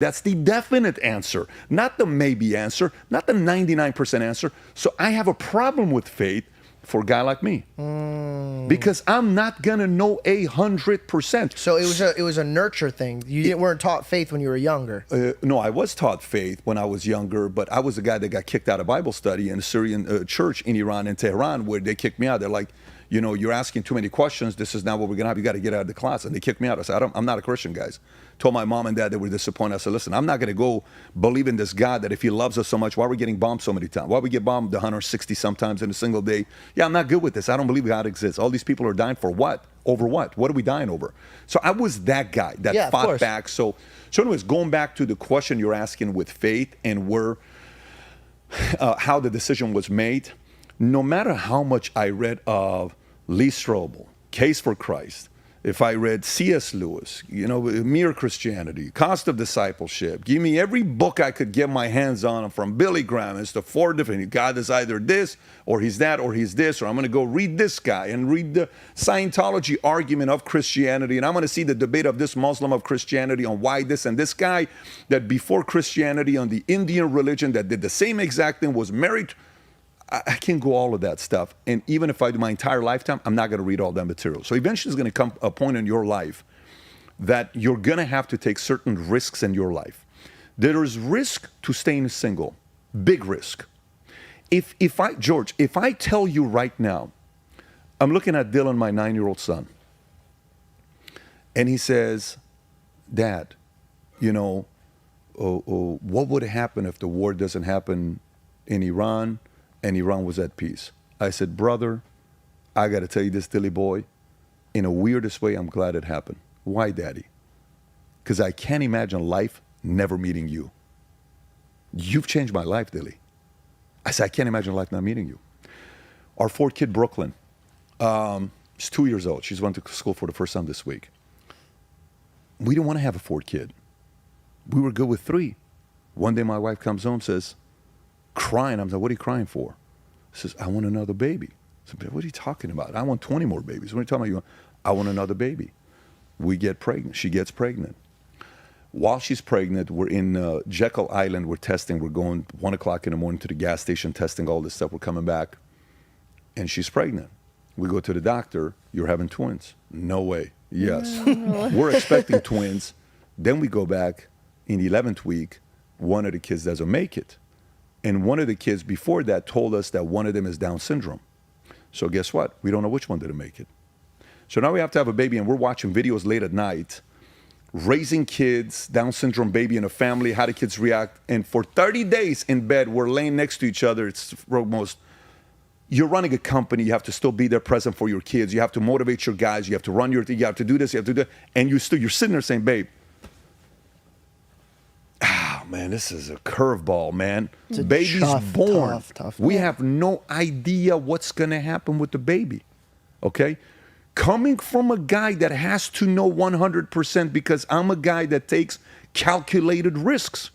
That's the definite answer, not the maybe answer, not the 99% answer. So I have a problem with faith for a guy like me, because I'm not gonna know 100%. So it was a nurture thing. Weren't taught faith when you were younger. No, I was taught faith when I was younger, but I was the guy that got kicked out of Bible study in a Syrian church in Iran and Tehran, where they kicked me out. They're like, you know, you're asking too many questions. This is not what we're gonna have. You got to get out of the class. And they kicked me out. I said, I'm not a Christian, guys. Told my mom and dad they were disappointed. I said, listen, I'm not gonna go believe in this God that if he loves us so much, why are we getting bombed so many times? Why we get bombed 160 sometimes in a single day? Yeah, I'm not good with this. I don't believe God exists. All these people are dying for what? Over what? What are we dying over? So I was that guy that fought back. So anyways, going back to the question you're asking with faith and how the decision was made, no matter how much I read of Lee Strobel, Case for Christ, if I read C.S. Lewis, you know, Mere Christianity, Cost of Discipleship, give me every book I could get my hands on, from Billy Graham as to 4 different, God is either this, or he's that, or he's this, or I'm going to go read this guy and read the Scientology argument of Christianity, and I'm going to see the debate of this Muslim of Christianity on why this, and this guy that before Christianity on the Indian religion that did the same exact thing was married. I can go all of that stuff. And even if I do my entire lifetime, I'm not going to read all that material. So eventually there's going to come a point in your life that you're going to have to take certain risks in your life. There is risk to staying single, big risk. George, if I tell you right now, I'm looking at Dylan, my 9-year-old son, and he says, Dad, you know, what would happen if the war doesn't happen in Iran and Iran was at peace? I said, brother, I got to tell you this, Dilly boy, in a weirdest way, I'm glad it happened. Why, Daddy? Because I can't imagine life never meeting you. You've changed my life, Dilly. I said, I can't imagine life not meeting you. Our 4th kid, Brooklyn, she's 2 years old. She's went to school for the first time this week. We didn't want to have a 4th kid. We were good with 3. One day my wife comes home, says, crying. I'm like, what are you crying for? She says, I want another baby. I said, what are you talking about? I want 20 more babies. What are you talking about? I want another baby. We get pregnant. She gets pregnant. While she's pregnant, we're in Jekyll Island. We're testing. We're going 1 o'clock in the morning to the gas station, testing all this stuff. We're coming back, and she's pregnant. We go to the doctor. You're having twins. No way. Yes. We're expecting twins. Then we go back in the 11th week. One of the kids doesn't make it. And one of the kids before that told us that one of them is Down syndrome. So guess what? We don't know which one didn't make it. So now we have to have a baby, and we're watching videos late at night, raising kids, Down syndrome baby in a family, how the kids react. And for 30 days in bed, we're laying next to each other. It's almost, you're running a company. You have to still be there present for your kids. You have to motivate your guys. You have to run you have to do this, you have to do that. And you're sitting there saying, babe, man, this is a curveball, man. Baby's born. Tough. We have no idea what's going to happen with the baby, okay? Coming from a guy that has to know 100% because I'm a guy that takes calculated risks.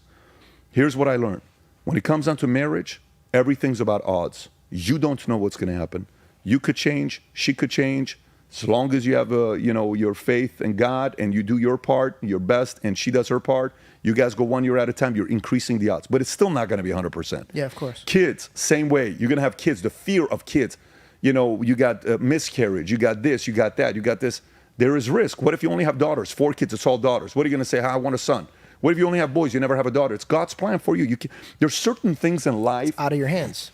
Here's what I learned. When it comes down to marriage, everything's about odds. You don't know what's going to happen. You could change. She could change. As long as you have your faith in God and you do your part, your best, and she does her part, you guys go 1 year at a time, you're increasing the odds. But it's still not going to be 100%. Yeah, of course. Kids, same way. You're going to have kids, the fear of kids. You know, you got miscarriage, you got this, you got that, you got this. There is risk. What if you only have daughters? 4 kids, it's all daughters. What are you going to say? I want a son. What if you only have boys? You never have a daughter. It's God's plan for you. There's certain things in life. It's out of your hands.